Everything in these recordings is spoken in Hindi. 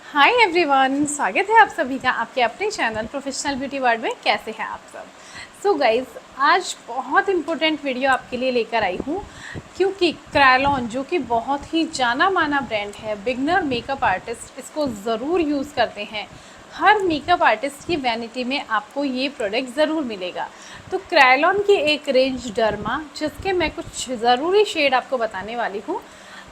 हाय एवरीवन, स्वागत है आप सभी का आपके अपने चैनल प्रोफेशनल ब्यूटी वर्ल्ड में। कैसे हैं आप सब? सो गाइज़, आज बहुत इम्पोर्टेंट वीडियो आपके लिए लेकर आई हूँ, क्योंकि क्रायलॉन जो कि बहुत ही जाना माना ब्रांड है, बिगनर मेकअप आर्टिस्ट इसको ज़रूर यूज़ करते हैं। हर मेकअप आर्टिस्ट की वैनिटी में आपको ये प्रोडक्ट ज़रूर मिलेगा। तो क्रायलॉन की एक रेंज डर्मा, जिसके मैं कुछ ज़रूरी शेड आपको बताने वाली हूँ।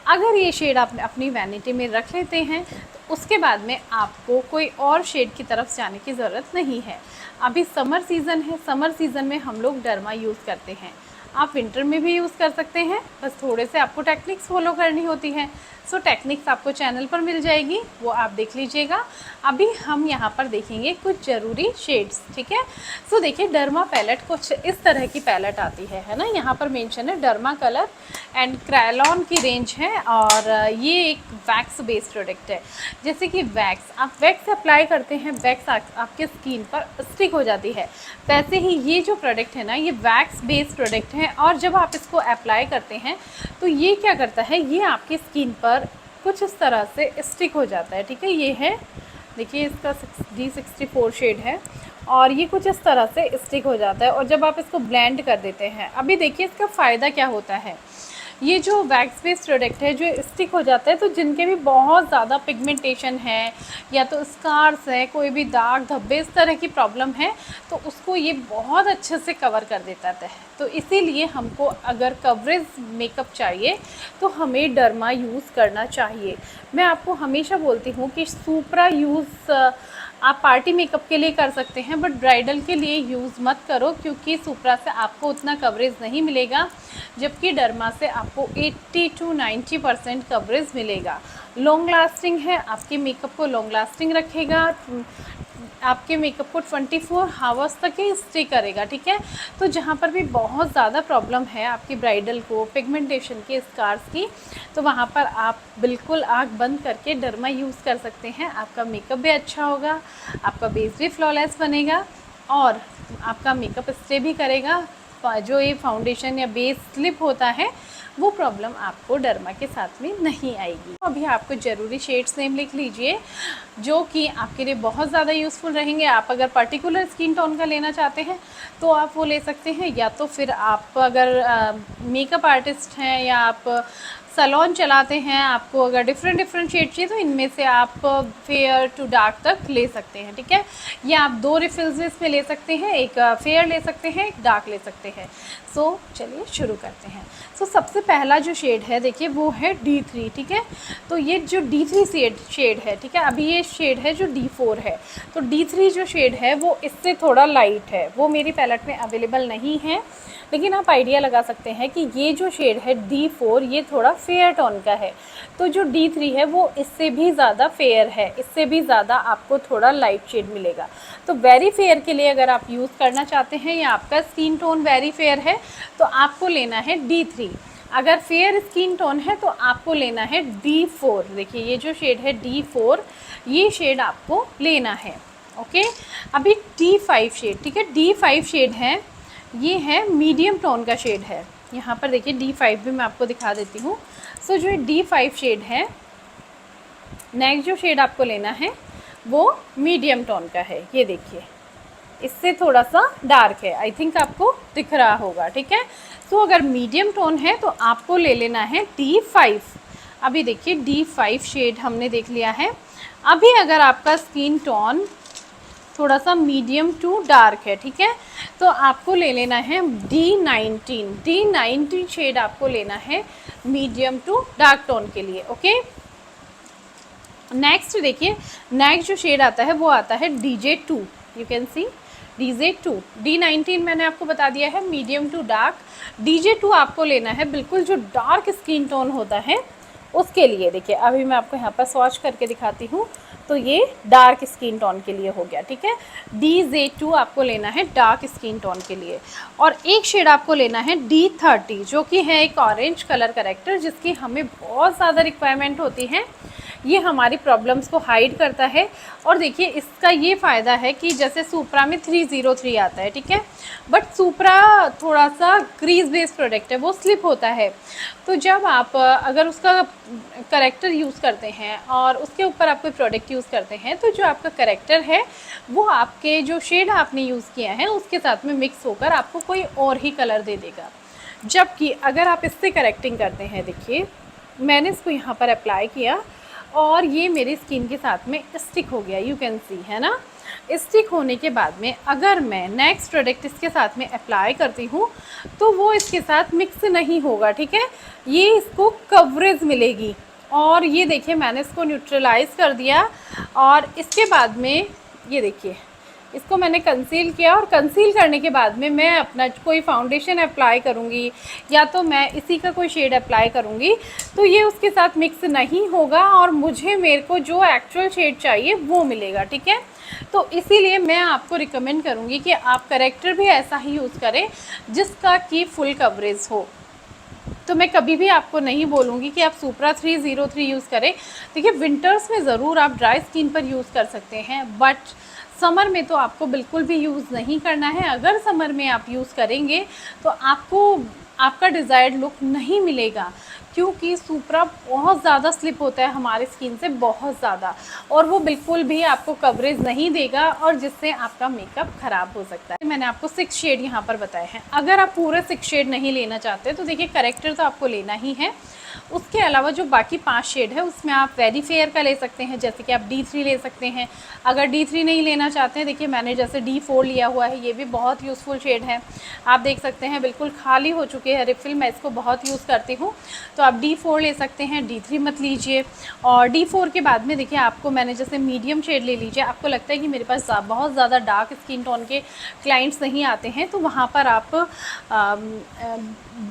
अगर ये शेड आप अपनी वैनिटी में रख लेते हैं तो उसके बाद में आपको कोई और शेड की तरफ जाने की ज़रूरत नहीं है। अभी समर सीज़न है, समर सीज़न में हम लोग डर्मा यूज़ करते हैं। आप विंटर में भी यूज़ कर सकते हैं, बस थोड़े से आपको टेक्निक्स फॉलो करनी होती हैं। सो टेक्निक्स आपको चैनल पर मिल जाएगी, वो आप देख लीजिएगा। अभी हम यहाँ पर देखेंगे कुछ ज़रूरी शेड्स, ठीक है। सो देखिए, डर्मा पैलेट कुछ इस तरह की पैलेट आती है ना। यहाँ पर मेंशन है डर्मा कलर एंड क्रायलॉन की रेंज है, और ये एक वैक्स बेस्ड प्रोडक्ट है। जैसे कि वैक्स, आप वैक्स अप्लाई करते हैं, वैक्स आपके स्किन पर स्टिक हो जाती है। वैसे ही ये जो प्रोडक्ट है ना, ये वैक्स बेस्ड प्रोडक्ट है, और जब आप इसको अप्लाई करते हैं तो ये क्या करता है, ये आपकी स्किन पर कुछ इस तरह से स्टिक हो जाता है, ठीक है। ये है, देखिए, इसका D64 शेड है, और ये कुछ इस तरह से स्टिक हो जाता है। और जब आप इसको ब्लेंड कर देते हैं, अभी देखिए इसका फ़ायदा क्या होता है। ये जो वैक्स बेस्ड प्रोडक्ट है जो स्टिक हो जाता है, तो जिनके भी बहुत ज़्यादा पिगमेंटेशन है, या तो स्कार्स है, कोई भी दाग धब्बे इस तरह की प्रॉब्लम है, तो उसको ये बहुत अच्छे से कवर कर देता है। तो इसीलिए हमको अगर कवरेज मेकअप चाहिए तो हमें डर्मा यूज़ करना चाहिए। मैं आपको हमेशा बोलती हूँ कि सुप्रा यूज़ आप पार्टी मेकअप के लिए कर सकते हैं, बट ब्राइडल के लिए यूज़ मत करो, क्योंकि सुप्रा से आपको उतना कवरेज नहीं मिलेगा, जबकि डर्मा से आपको 80 to 90% कवरेज मिलेगा। लॉन्ग लास्टिंग है, आपके मेकअप को लॉन्ग लास्टिंग रखेगा, आपके मेकअप को 24 आवर्स तक ही स्टे करेगा, ठीक है। तो जहाँ पर भी बहुत ज़्यादा प्रॉब्लम है आपकी ब्राइडल को, पिगमेंटेशन की, स्कार्स की, तो वहाँ पर आप बिल्कुल आँख बंद करके डर्मा यूज़ कर सकते हैं। आपका मेकअप भी अच्छा होगा, आपका बेस भी फ्लॉलेस बनेगा, और आपका मेकअप स्टे भी करेगा। जो ये फाउंडेशन या बेस स्लिप होता है, वो प्रॉब्लम आपको डर्मा के साथ में नहीं आएगी। अभी आपको ज़रूरी शेड्स नेम लिख लीजिए, जो कि आपके लिए बहुत ज़्यादा यूज़फुल रहेंगे। आप अगर पर्टिकुलर स्किन टोन का लेना चाहते हैं तो आप वो ले सकते हैं, या तो फिर आप अगर मेकअप आर्टिस्ट हैं या आप सैलून चलाते हैं, आपको अगर डिफरेंट शेड चाहिए तो इनमें से आप फेयर टू डार्क तक ले सकते हैं, ठीक है। या आप 2 रिफिल्स इसमें ले सकते हैं, एक फेयर ले सकते हैं, एक डार्क ले सकते हैं। सो चलिए शुरू करते हैं। सो सबसे पहला जो शेड है, देखिए, वो है D3, ठीक है। तो ये जो D3 शेड है, ठीक है, अभी ये शेड है जो D4 है। तो D3 जो शेड है वो इससे थोड़ा लाइट है, वो मेरी पैलेट में अवेलेबल नहीं है, लेकिन आप आइडिया लगा सकते हैं कि ये जो शेड है D4, ये थोड़ा फेयर टोन का है। तो जो D3 है वो इससे भी ज़्यादा फेयर है, इससे भी ज़्यादा आपको थोड़ा लाइट शेड मिलेगा। तो वेरी फेयर के लिए अगर आप यूज़ करना चाहते हैं, या आपका स्किन टोन वेरी फेयर है, तो आपको लेना है D3। अगर फेयर स्किन टोन है तो आपको लेना है D4। देखिए, ये जो शेड है D4, ये शेड आपको लेना है, ओके। अभी D5 शेड, ठीक है, D5 शेड है, ये है मीडियम टोन का शेड है। यहाँ पर देखिए D5 भी मैं आपको दिखा देती हूँ। सो जो D5 शेड है, नेक्स्ट जो शेड आपको लेना है वो मीडियम टोन का है। ये देखिए, इससे थोड़ा सा डार्क है, आई थिंक आपको दिख रहा होगा, ठीक है। तो अगर मीडियम टोन है तो आपको ले लेना है D5। अभी देखिए D5 शेड हमने देख लिया है। अभी अगर आपका स्किन टोन थोड़ा सा मीडियम टू डार्क है, ठीक है, तो आपको ले लेना है D19। D19 शेड आपको लेना है मीडियम टू डार्क टोन के लिए, ओके। नेक्स्ट देखिए, नेक्स्ट जो शेड आता है वो आता है DJ2। You can see DJ2। D19 मैंने आपको बता दिया है मीडियम टू डार्क। DJ2 आपको लेना है बिल्कुल जो डार्क स्किन टोन होता है उसके लिए। देखिए, अभी मैं आपको यहाँ पर स्वॉच करके दिखाती हूँ, तो ये डार्क स्किन टोन के लिए हो गया, ठीक है। DJ2 आपको लेना है डार्क स्किन टोन के लिए। और एक शेड आपको लेना है D30, जो कि है एक ऑरेंज कलर करेक्टर, जिसकी हमें बहुत ज़्यादा रिक्वायरमेंट होती है। ये हमारी प्रॉब्लम्स को हाइड करता है। और देखिए इसका ये फ़ायदा है कि जैसे सुप्रा में 303 आता है, ठीक है, बट सुप्रा थोड़ा सा ग्रीस बेस्ड प्रोडक्ट है, वो स्लिप होता है। तो जब आप अगर उसका करेक्टर यूज़ करते हैं और उसके ऊपर आप कोई प्रोडक्ट यूज़ करते हैं, तो जो आपका करेक्टर है वो आपके जो शेड आपने यूज़ किया है उसके साथ में मिक्स होकर आपको कोई और ही कलर दे देगा। जबकि अगर आप इससे करेक्टिंग करते हैं, देखिए मैंने इसको यहाँ पर अप्लाई किया और ये मेरी स्किन के साथ में स्टिक हो गया, यू कैन सी, है ना। स्टिक होने के बाद में अगर मैं नेक्स्ट प्रोडक्ट इसके साथ में अप्लाई करती हूँ तो वो इसके साथ मिक्स नहीं होगा, ठीक है, ये इसको कवरेज मिलेगी। और ये देखिए मैंने इसको न्यूट्रलाइज कर दिया और इसके बाद में ये देखिए इसको मैंने कंसील किया और कंसील करने के बाद में मैं अपना कोई फाउंडेशन अप्लाई करूँगी या तो मैं इसी का कोई शेड अप्लाई करूँगी तो ये उसके साथ मिक्स नहीं होगा और मेरे को जो एक्चुअल शेड चाहिए वो मिलेगा, ठीक है। तो इसीलिए मैं आपको रिकमेंड करूँगी कि आप करेक्टर भी ऐसा ही यूज़ करें जिसका कि फुल कवरेज हो। तो मैं कभी भी आपको नहीं बोलूँगी कि आप सुप्रा 303 यूज़ करें। देखिए विंटर्स में ज़रूर आप ड्राई स्किन पर यूज़ कर सकते हैं, बट समर में तो आपको बिल्कुल भी यूज़ नहीं करना है। अगर समर में आप यूज़ करेंगे तो आपको आपका डिज़ायर्ड लुक नहीं मिलेगा, क्योंकि सुप्रा बहुत ज़्यादा स्लिप होता है हमारी स्किन से, बहुत ज़्यादा, और वो बिल्कुल भी आपको कवरेज नहीं देगा और जिससे आपका मेकअप ख़राब हो सकता है। मैंने आपको 6 शेड यहाँ पर बताए हैं। अगर आप पूरे 6 शेड नहीं लेना चाहते तो देखिए करेक्टर तो आपको लेना ही है, उसके अलावा जो बाकी 5 शेड है उसमें आप वेरी फेयर का ले सकते हैं, जैसे कि आप D3 ले सकते हैं। अगर D3 नहीं लेना चाहते हैं, देखिए मैंने जैसे D4 लिया हुआ है, ये भी बहुत यूज़फुल शेड है, आप देख सकते हैं बिल्कुल खाली हो चुके हैं रिफ़िल, मैं इसको बहुत यूज़ करती हूँ। तो आप D4 ले सकते हैं, D3 मत लीजिए। और D4 के बाद में देखिए आपको मैंने जैसे मीडियम शेड ले लीजिए, आपको लगता है कि मेरे पास बहुत ज़्यादा डार्क स्किन टोन के क्लाइंट्स नहीं आते हैं तो वहाँ पर आप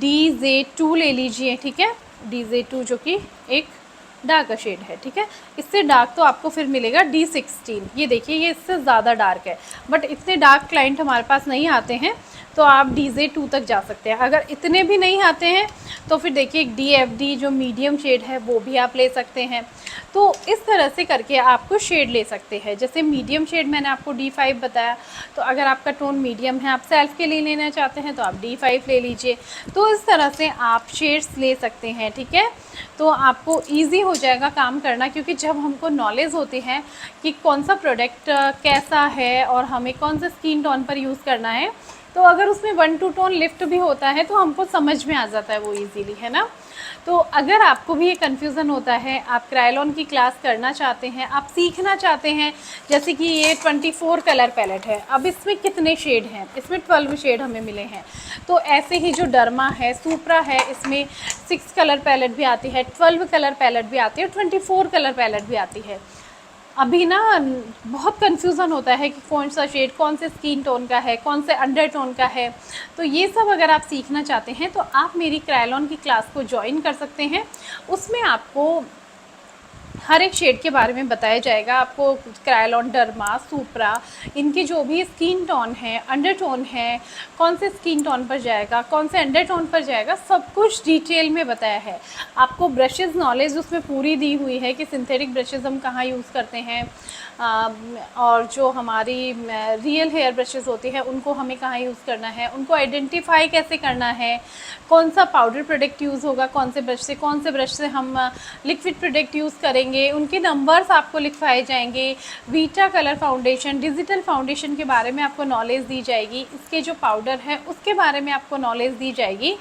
DZ2 ले लीजिए, ठीक है, DZ2 जो कि एक डार्क शेड है, ठीक है। इससे डार्क तो आपको फिर मिलेगा D16। ये देखिए ये इससे ज़्यादा डार्क है, बट इतने डार्क क्लाइंट हमारे पास नहीं आते हैं तो आप DZ2 तक जा सकते हैं। अगर इतने भी नहीं आते हैं तो फिर देखिए DFD जो मीडियम शेड है वो भी आप ले सकते हैं। तो इस तरह से करके आपको शेड ले सकते हैं। जैसे मीडियम शेड मैंने आपको D5 बताया, तो अगर आपका टोन मीडियम है, आप सेल्फ के लिए लेना चाहते हैं तो आप D5 ले लीजिए। तो इस तरह से आप शेड्स ले सकते हैं, ठीक है। तो आपको ईजी हो जाएगा काम करना, क्योंकि जब हमको नॉलेज होती है कि कौन सा प्रोडक्ट कैसा है और हमें कौन सा स्किन टोन पर यूज़ करना है, तो अगर उसमें 1-2 टोन लिफ्ट भी होता है तो हमको समझ में आ जाता है वो इजीली, है ना। तो अगर आपको भी ये कन्फ्यूज़न होता है, आप क्रायोलॉन की क्लास करना चाहते हैं, आप सीखना चाहते हैं, जैसे कि ये 24 कलर पैलेट है, अब इसमें कितने शेड हैं, इसमें 12 शेड हमें मिले हैं। तो ऐसे ही जो डर्मा है, सुप्रा है, इसमें 6 कलर पैलेट भी आती है, 12 कलर पैलेट भी आती है, 24 कलर पैलेट भी आती है। अभी ना बहुत कन्फ्यूज़न होता है कि कौन सा शेड कौन से स्किन टोन का है, कौन से अंडर टोन का है। तो ये सब अगर आप सीखना चाहते हैं तो आप मेरी क्रायोलॉन की क्लास को ज्वाइन कर सकते हैं। उसमें आपको हर एक शेड के बारे में बताया जाएगा। आपको क्रायोलॉन, डर्मा, सुप्रा, इनके जो भी स्किन टोन है, अंडर टोन है, कौन से स्किन टोन पर जाएगा, कौन से अंडर टोन पर जाएगा, सब कुछ डिटेल में बताया है। आपको ब्रशेज़ नॉलेज उसमें पूरी दी हुई है कि सिंथेटिक ब्रशेज़ हम कहाँ यूज़ करते हैं और जो हमारी रियल हेयर ब्रशेज़ होती हैं उनको हमें कहाँ यूज़ करना है, उनको आइडेंटिफाई कैसे करना है, कौन सा पाउडर प्रोडक्ट यूज़ होगा, कौन से ब्रश से हम लिक्विड प्रोडक्ट यूज़ करेंगे, उनके नंबर्स आपको लिखवाए जाएंगे। Vita colour foundation, digital foundation के बारे में आपको नॉलेज दी जाएगी, इसके जो पाउडर है उसके बारे में आपको नॉलेज दी जाएगी,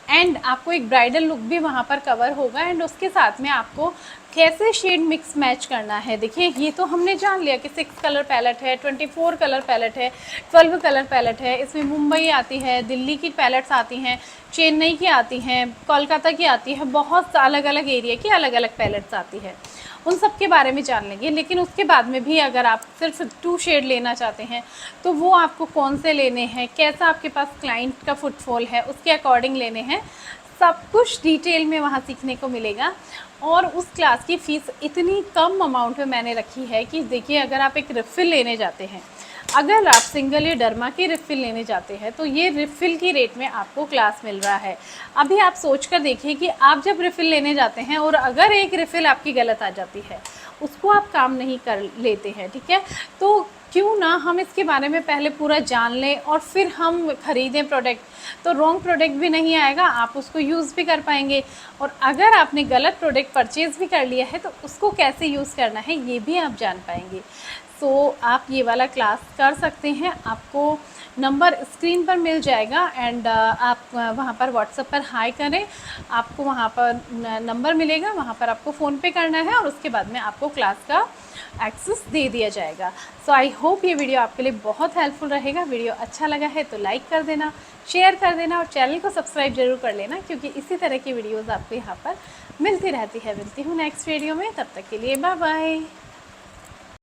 एंड आपको एक ब्राइडल लुक भी वहाँ पर कवर होगा। एंड उसके साथ में आपको कैसे शेड मिक्स मैच करना है। देखिए ये तो हमने जान लिया कि 6 कलर पैलेट है, 24 कलर पैलेट है, 12 कलर पैलेट है। इसमें मुंबई आती है, दिल्ली की पैलेट्स आती हैं, चेन्नई की आती हैं, कोलकाता की आती है, बहुत अलग अलग एरिया की अलग अलग पैलेट्स आती है। उन सब के बारे में जान लेंगे। लेकिन उसके बाद में भी अगर आप सिर्फ 2 शेड लेना चाहते हैं तो वो आपको कौन से लेने हैं, कैसा आपके पास क्लाइंट का फुटफॉल है, उसके अकॉर्डिंग लेने हैं, सब कुछ डिटेल में वहाँ सीखने को मिलेगा। और उस क्लास की फ़ीस इतनी कम अमाउंट में मैंने रखी है कि देखिए अगर आप एक रिफ़िल लेने जाते हैं, अगर आप सिंगल या डर्मा की रिफ़िल लेने जाते हैं तो ये रिफ़िल की रेट में आपको क्लास मिल रहा है। अभी आप सोच कर देखिए कि आप जब रिफ़िल लेने जाते हैं और अगर एक रिफ़िल आपकी गलत आ जाती है, उसको आप काम नहीं कर लेते हैं, ठीक है, तो क्यों ना हम इसके बारे में पहले पूरा जान लें और फिर हम ख़रीदें प्रोडक्ट, तो रॉन्ग प्रोडक्ट भी नहीं आएगा, आप उसको यूज़ भी कर पाएंगे। और अगर आपने गलत प्रोडक्ट परचेज़ भी कर लिया है तो उसको कैसे यूज़ करना है ये भी आप जान पाएंगे। सो आप ये वाला क्लास कर सकते हैं, आपको नंबर स्क्रीन पर मिल जाएगा एंड आप वहाँ पर व्हाट्सएप पर हाई करें, आपको वहाँ पर नंबर मिलेगा, वहाँ पर आपको फ़ोन पे करना है और उसके बाद में आपको क्लास का एक्सेस दे दिया जाएगा। सो आई होप ये वीडियो आपके लिए बहुत हेल्पफुल रहेगा। वीडियो अच्छा लगा है तो लाइक कर देना, शेयर कर देना और चैनल को सब्सक्राइब जरूर कर लेना, क्योंकि इसी तरह की वीडियोज़ आपको यहाँ पर मिलती रहती है। मिलती हूँ नेक्स्ट वीडियो में, तब तक के लिए बाय बाय।